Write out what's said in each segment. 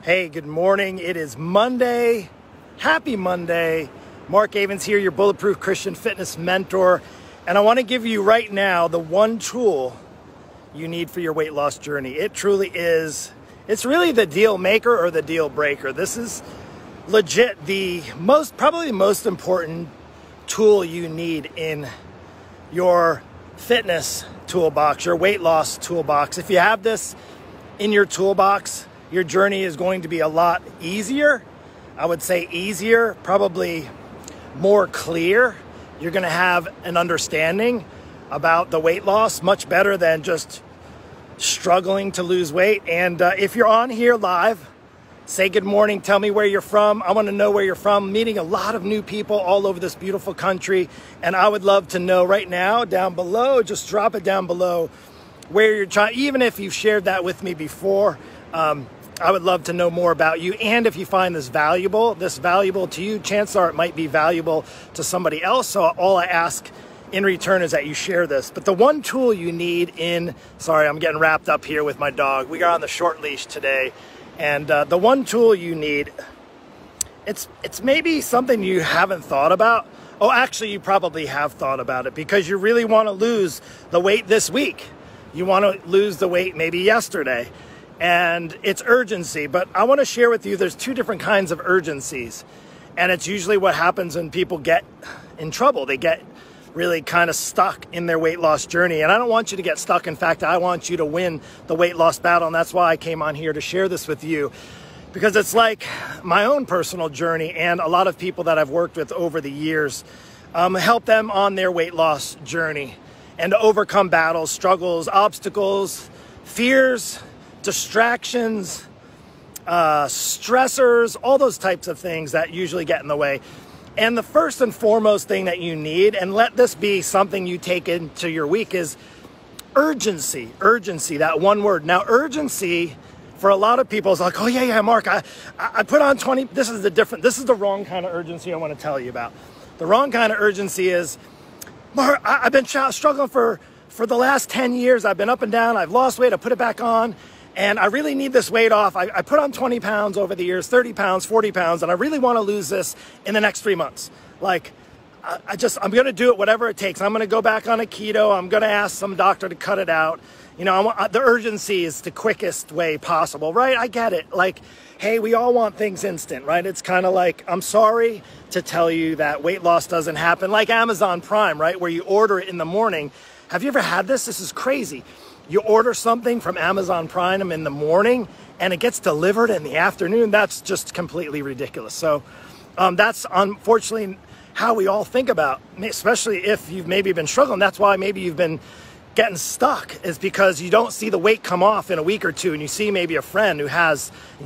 Hey, good morning. It is Monday. Happy Monday. Mark Avens here, your Bulletproof Christian Fitness mentor. And I want to give you right now the one tool you need for your weight loss journey. It truly is. It's really the deal maker or the deal breaker. This is legit probably the most important tool you need in your fitness toolbox, your weight loss toolbox. If you have this in your toolbox, your journey is going to be a lot easier. I would say easier, probably more clear. You're going to have an understanding about the weight loss much better than just struggling to lose weight. And if you're on here live, say good morning, tell me where you're from. I want to know where you're from. I'm meeting a lot of new people all over this beautiful country. And I would love to know right now down below, just drop it down below where you're trying, even if you've shared that with me before. I would love to know more about you. And if you find this valuable to you, chances are it might be valuable to somebody else. So all I ask in return is that you share this. But the one tool you need sorry, I'm getting wrapped up here with my dog. We are on the short leash today. And the one tool you need, it's maybe something you haven't thought about. Oh, actually, you probably have thought about it because you really want to lose the weight this week. You want to lose the weight maybe yesterday. And it's urgency. But I want to share with you, there's two different kinds of urgencies. And it's usually what happens when people get in trouble. They get really kind of stuck in their weight loss journey. And I don't want you to get stuck. In fact, I want you to win the weight loss battle. And that's why I came on here to share this with you. Because it's like my own personal journey and a lot of people that I've worked with over the years, help them on their weight loss journey and to overcome battles, struggles, obstacles, fears, distractions, stressors, all those types of things that usually get in the way. And the first and foremost thing that you need, and let this be something you take into your week, is urgency. Urgency, that one word. Now, urgency for a lot of people is like, oh yeah, Mark, I put on 20. This is the wrong kind of urgency I want to tell you about. The wrong kind of urgency is, Mark, I've been struggling for the last 10 years. I've been up and down. I've lost weight. I put it back on. And I really need this weight off. I put on 20 pounds over the years, 30 pounds, 40 pounds, and I really want to lose this in the next 3 months. Like, I'm going to do it whatever it takes. I'm going to go back on a keto. I'm going to ask some doctor to cut it out. You know, the urgency is the quickest way possible, right? I get it. Like, hey, we all want things instant, right? It's kind of like, I'm sorry to tell you that weight loss doesn't happen like Amazon Prime, right? Where you order it in the morning. Have you ever had this? This is crazy. You order something from Amazon Prime in the morning and it gets delivered in the afternoon. That's just completely ridiculous. So that's unfortunately how we all think about, especially if you've maybe been struggling. That's why maybe you've been getting stuck, is because you don't see the weight come off in a week or two, and you see maybe a friend who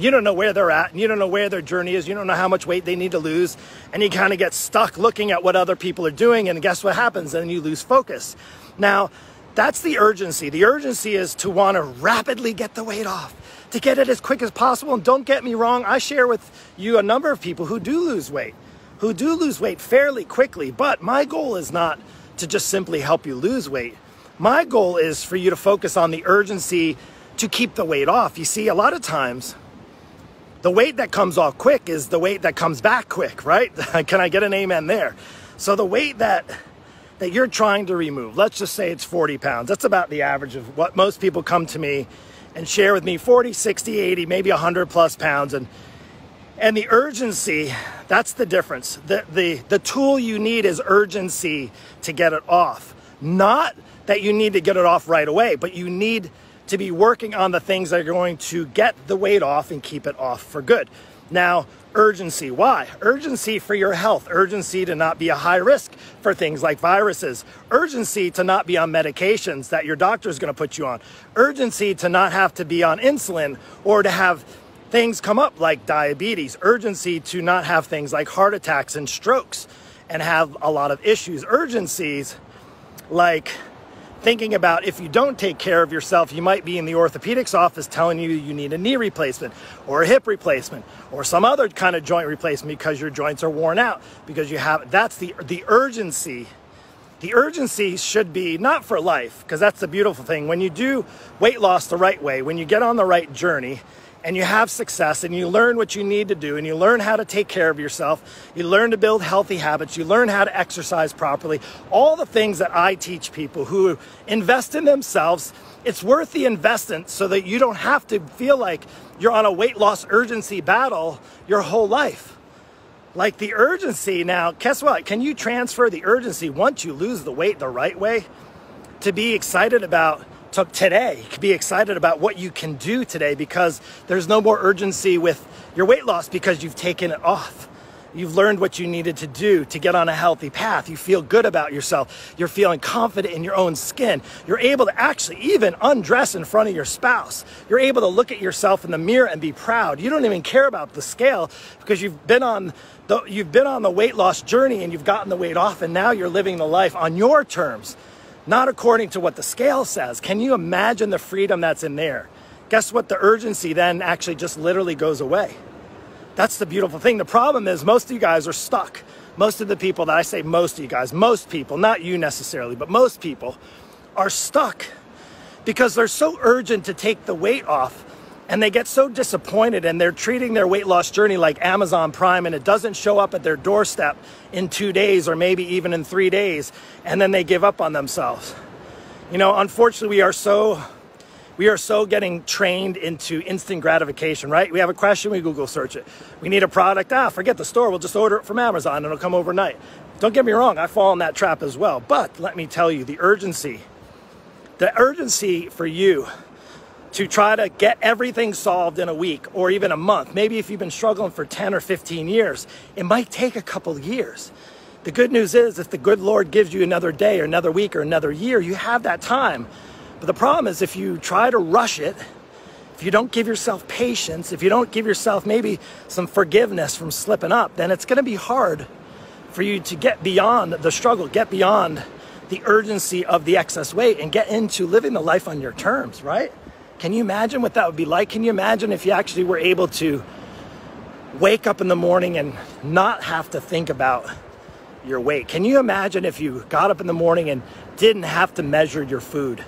you don't know where they're at, and you don't know where their journey is, you don't know how much weight they need to lose, and you kind of get stuck looking at what other people are doing, and guess what happens? Then you lose focus. Now, that's the urgency. The urgency is to want to rapidly get the weight off, to get it as quick as possible. And don't get me wrong, I share with you a number of people who do lose weight fairly quickly. But my goal is not to just simply help you lose weight. My goal is for you to focus on the urgency to keep the weight off. You see, a lot of times, the weight that comes off quick is the weight that comes back quick, right? Can I get an amen there? So the weight that you're trying to remove, let's just say it's 40 pounds. That's about the average of what most people come to me and share with me, 40, 60, 80, maybe 100 plus pounds. And the urgency, that's the difference. The tool you need is urgency to get it off. Not that you need to get it off right away, but you need to be working on the things that are going to get the weight off and keep it off for good. Now, urgency, why? Urgency for your health, urgency to not be a high risk for things like viruses, urgency to not be on medications that your doctor is going to put you on, urgency to not have to be on insulin or to have things come up like diabetes, urgency to not have things like heart attacks and strokes and have a lot of issues, urgencies like thinking about if you don't take care of yourself, you might be in the orthopedics office telling you you need a knee replacement or a hip replacement or some other kind of joint replacement because your joints are worn out, because you have, that's the urgency. The urgency should be not for life, because that's the beautiful thing. When you do weight loss the right way, when you get on the right journey and you have success and you learn what you need to do and you learn how to take care of yourself, you learn to build healthy habits, you learn how to exercise properly, all the things that I teach people who invest in themselves, it's worth the investment so that you don't have to feel like you're on a weight loss urgency battle your whole life. Like the urgency now, guess what? Can you transfer the urgency once you lose the weight the right way to be excited about today? You can be excited about what you can do today because there's no more urgency with your weight loss because you've taken it off. You've learned what you needed to do to get on a healthy path. You feel good about yourself. You're feeling confident in your own skin. You're able to actually even undress in front of your spouse. You're able to look at yourself in the mirror and be proud. You don't even care about the scale because you've been on the weight loss journey and you've gotten the weight off, and now you're living the life on your terms, not according to what the scale says. Can you imagine the freedom that's in there? Guess what? The urgency then actually just literally goes away. That's the beautiful thing. The problem is most of you guys are stuck. Most of the people that I say, most of you guys, most people, not you necessarily, but most people are stuck because they're so urgent to take the weight off, and they get so disappointed, and they're treating their weight loss journey like Amazon Prime, and it doesn't show up at their doorstep in 2 days or maybe even in 3 days, and then they give up on themselves. You know, unfortunately, we are so getting trained into instant gratification, right? We have a question, we Google search it. We need a product, forget the store, we'll just order it from Amazon and it'll come overnight. Don't get me wrong, I fall in that trap as well. But let me tell you, the urgency for you to try to get everything solved in a week or even a month, maybe if you've been struggling for 10 or 15 years, it might take a couple of years. The good news is if the good Lord gives you another day or another week or another year, you have that time. But the problem is if you try to rush it, if you don't give yourself patience, if you don't give yourself maybe some forgiveness from slipping up, then it's going to be hard for you to get beyond the struggle, get beyond the urgency of the excess weight and get into living the life on your terms, right? Can you imagine what that would be like? Can you imagine if you actually were able to wake up in the morning and not have to think about your weight? Can you imagine if you got up in the morning and didn't have to measure your food?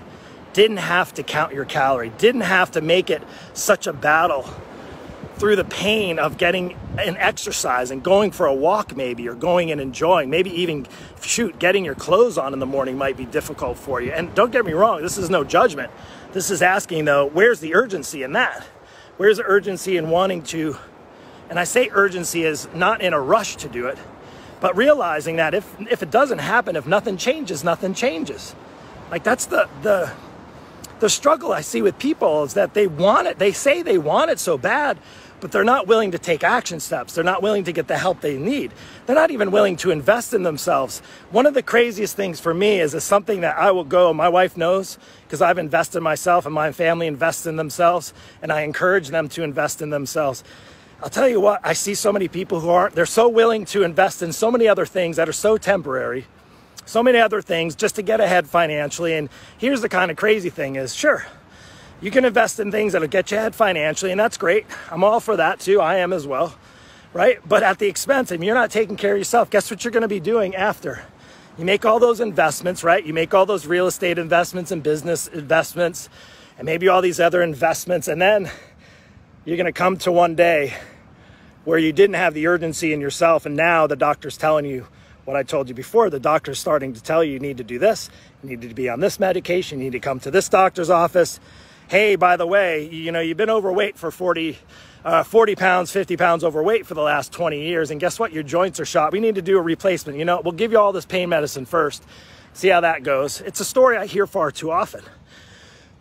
Didn't have to count your calorie, didn't have to make it such a battle through the pain of getting an exercise and going for a walk maybe, or going and enjoying, maybe even, getting your clothes on in the morning might be difficult for you. And don't get me wrong, this is no judgment. This is asking though, where's the urgency in that? Where's the urgency in wanting to, and I say urgency is not in a rush to do it, but realizing that if it doesn't happen, if nothing changes, nothing changes. Like that's the struggle I see with people is that they want it. They say they want it so bad, but they're not willing to take action steps. They're not willing to get the help they need. They're not even willing to invest in themselves. One of the craziest things for me is something that I will go, my wife knows, because I've invested in myself and my family invests in themselves, and I encourage them to invest in themselves. I'll tell you what, I see so many people who they're so willing to invest in so many other things that are so temporary, so many other things just to get ahead financially. And here's the kind of crazy thing is, sure, you can invest in things that'll get you ahead financially, and that's great. I'm all for that too. I am as well, right? But at the expense, if you're not taking care of yourself, guess what you're going to be doing after? You make all those investments, right? You make all those real estate investments and business investments and maybe all these other investments, and then you're going to come to one day where you didn't have the urgency in yourself, and now the doctor's telling you what I told you before. The doctor's starting to tell you, you need to do this, you need to be on this medication, you need to come to this doctor's office. Hey, by the way, you know, you've been overweight for 40 pounds, 50 pounds overweight for the last 20 years, and guess what? Your joints are shot. We need to do a replacement. You know, we'll give you all this pain medicine first. See how that goes. It's a story I hear far too often.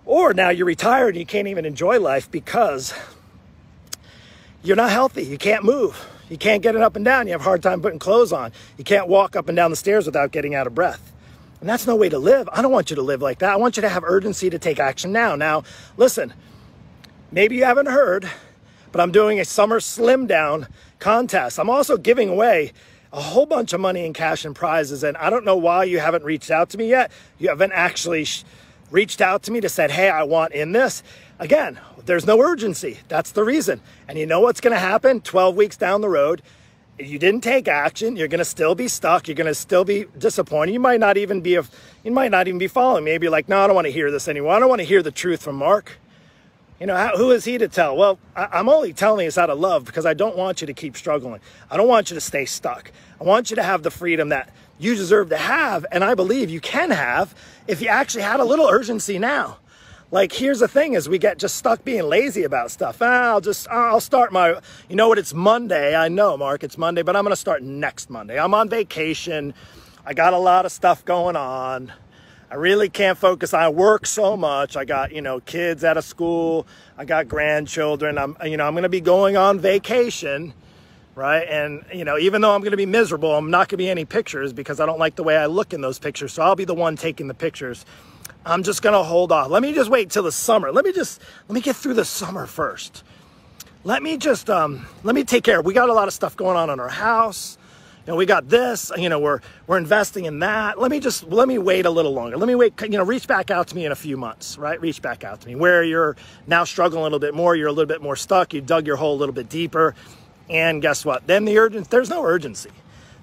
Or now you're retired and you can't even enjoy life because you're not healthy. You can't move. You can't get it up and down. You have a hard time putting clothes on. You can't walk up and down the stairs without getting out of breath. And that's no way to live. I don't want you to live like that. I want you to have urgency to take action now. Now, listen, maybe you haven't heard, but I'm doing a summer slim down contest. I'm also giving away a whole bunch of money in cash and prizes. And I don't know why you haven't reached out to me yet. You haven't actually reached out to me to say, hey, I want in this. Again, there's no urgency. That's the reason. And you know what's going to happen 12 weeks down the road? If you didn't take action, you're going to still be stuck. You're going to still be disappointed. You might not even be following. Maybe you're like, no, I don't want to hear this anymore. I don't want to hear the truth from Mark. Who is he to tell? Well, I'm only telling this out of love because I don't want you to keep struggling. I don't want you to stay stuck. I want you to have the freedom that you deserve to have, and I believe you can have if you actually had a little urgency now. Like, here's the thing is we get just stuck being lazy about stuff. I'll start my, it's Monday. I know, Mark, it's Monday, but I'm going to start next Monday. I'm on vacation. I got a lot of stuff going on. I really can't focus. I work so much. I got, kids out of school. I got grandchildren. I'm going to be going on vacation, right? And, even though I'm going to be miserable, I'm not going to be any pictures because I don't like the way I look in those pictures. So I'll be the one taking the pictures. I'm just going to hold off. Let me just wait till the summer. Let me get through the summer first. Let me take care. We got a lot of stuff going on in our house. We got this, we're investing in that. Let me wait a little longer. Let me wait, reach back out to me in a few months, right? Reach back out to me where you're now struggling a little bit more. You're a little bit more stuck. You dug your hole a little bit deeper. And guess what? Then there's no urgency.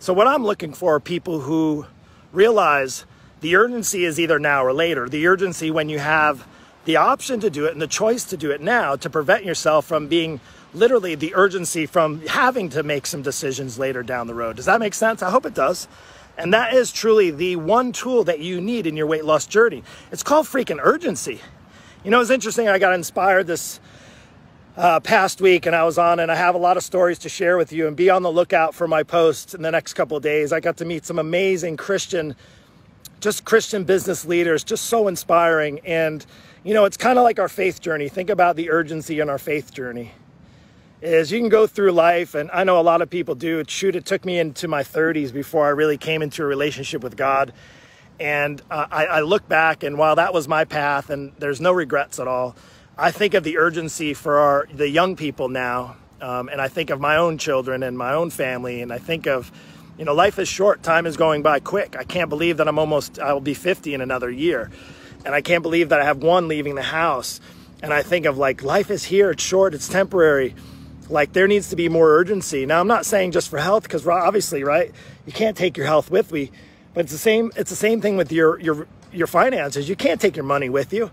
So what I'm looking for are people who realize the urgency is either now or later. The urgency when you have the option to do it and the choice to do it now to prevent yourself from being literally the urgency from having to make some decisions later down the road. Does that make sense? I hope it does. And that is truly the one tool that you need in your weight loss journey. It's called freaking urgency. It's interesting. I got inspired this past week and I was on, and I have a lot of stories to share with you, and be on the lookout for my posts in the next couple of days. I got to meet some amazing Christian business leaders, just so inspiring. And, it's kind of like our faith journey. Think about the urgency in our faith journey. Is you can go through life, and I know a lot of people do. It took me into my 30s before I really came into a relationship with God. And I look back, and while that was my path, and there's no regrets at all, I think of the urgency for the young people now, and I think of my own children and my own family, and I think of, life is short. Time is going by quick. I can't believe that I'll be 50 in another year. And I can't believe that I have one leaving the house. And I think of life is here. It's short. It's temporary. There needs to be more urgency. Now, I'm not saying just for health, because obviously, right, you can't take your health with you, but it's the same thing with your finances. You can't take your money with you.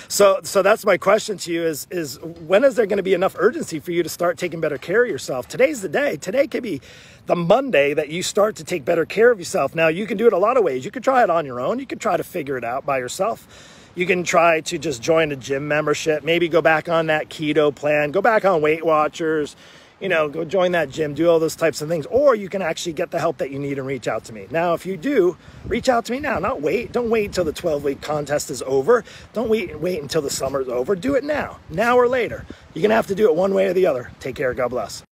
So that's my question to you is when is there going to be enough urgency for you to start taking better care of yourself? Today's the day. Today could be the Monday that you start to take better care of yourself. Now, you can do it a lot of ways. You could try it on your own. You could try to figure it out by yourself. You can try to just join a gym membership, maybe go back on that keto plan, go back on Weight Watchers, go join that gym, do all those types of things. Or you can actually get the help that you need and reach out to me. Now, if you do, reach out to me now, not wait. Don't wait until the 12-week contest is over. Don't wait until the summer's over. Do it now or later. You're going to have to do it one way or the other. Take care. God bless.